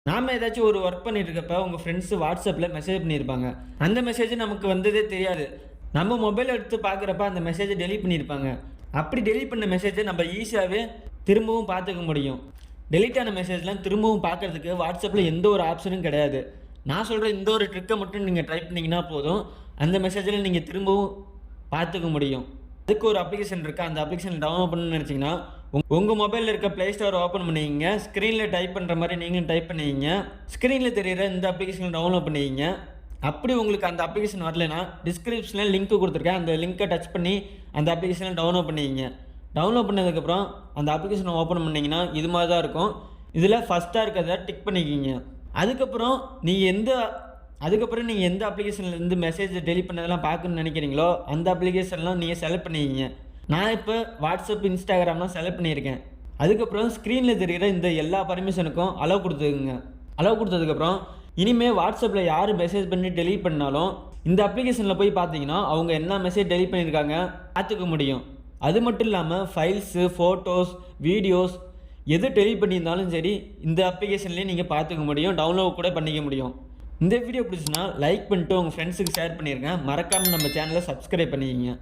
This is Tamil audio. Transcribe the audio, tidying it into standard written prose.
நாம ஏதாச்சும் ஒரு ஒர்க் பண்ணிட்டு இருக்கப்ப, உங்க ஃப்ரெண்ட்ஸ் WhatsAppல மெசேஜ் பண்ணியிருப்பாங்க. அந்த மெசேஜ் நமக்கு வந்ததே தெரியாது. நம்ம மொபைல் எடுத்து பார்க்குறப்ப அந்த மெசேஜ டெலீட் பண்ணியிருப்பாங்க. அப்படி டெலீட் பண்ண மெசேஜ நம்ம ஈஸியாவே திரும்பவும் பார்த்துக்க முடியும். டெலீட் ஆன மெசேஜ்லாம் திரும்பவும் பார்க்கறதுக்கு WhatsAppல எந்த ஒரு ஆப்ஷனும் கிடையாது. நான் சொல்ற இந்த ஒரு ட்ரிக்க மட்டும் நீங்க ட்ரை பண்ணீங்கன்னா போதும். அந்த மெசேஜ்ல நீங்க திரும்பவும் பார்த்துக்க முடியும். அதுக்கு ஒரு அப்ளிகேஷன் இருக்கு. அந்த அப்ளிகேஷன் டவுன்லோட் பண்ணணும்னு நினைச்சீங்கன்னா, உங்க மொபைல்ல இருக்க Play Store ஓப்பன் பண்ணிக்கங்க. ஸ்க்ரீன்ல டைப் பண்ற மாரி நீங்களும் டைப் பண்ணிக்கங்க. ஸ்க்ரீன்ல தெரியிற இந்த அப்ளிகேஷன டவுன்லோட் பண்ணிக்கங்க. அப்படி உங்களுக்கு அந்த அப்ளிகேஷன் வரலைன்னா, டிஸ்கிரிப்ஷன்ல லிங்க் குடுத்துருக்கேன். அந்த லிங்க்க டச் பண்ணி அந்த அப்ளிகேஷன டவுன்லோட் பண்ணிக்கங்க. டவுன்லோட் பண்ணதுக்கப்புறம் அந்த அப்ளிகேஷன ஓப்பன் பண்ணீங்கன்னா, இது மாரி தான் இருக்கும். இதில ஃபர்ஸ்ட்டா இருக்கிறத டிக் பண்ணிக்கங்க. அதுக்கப்புறம் நீங்க எந்த அப்ளிகேஷன்லேருந்து மெசேஜ் டெலீட் பண்ணதெல்லாம் பார்க்கணும்னு நினைக்கிறீங்களோ, அந்த அப்ளிகேஷன்லாம் நீங்க செலக்ட் பண்ணிக்கங்க. நான் இப்ப WhatsApp, Instagramலாம் செலக்ட் பண்ணியிருக்கேன். அதுக்கப்புறம் ஸ்க்ரீன்ல தெரியிற இந்த எல்லா பர்மிஷனுக்கும் அலோ குடுத்துக்கங்க. அலோ குடுத்ததுக்கப்புறம், இனிமே WhatsAppல யாரு மெசேஜ் பண்ணி டெலீட் பண்ணாலும், இந்த அப்ளிகேஷன்ல போய் பார்த்தீங்கன்னா, அவங்க என்ன மெசேஜ் டெலீட் பண்ணியிருக்காங்க பார்த்துக்க முடியும். அது மட்டும் இல்லாம ஃபைல்ஸு, ஃபோட்டோஸ், வீடியோஸ் எது டெலீட் பண்ணியிருந்தாலும் சரி, இந்த அப்ளிகேஷன்லயே நீங்க பார்த்துக்க முடியும். டவுன்லோட் கூட பண்ணிக்க முடியும். இந்த வீடியோ பிடிச்சுச்சுன்னா லைக் பண்ணிட்டு உங்க ஃப்ரெண்ட்ஸுக்கு ஷேர் பண்ணிருங்க. மறக்காம நம்ம சேனலை சப்ஸ்கிரைப் பண்ணிக்கங்க.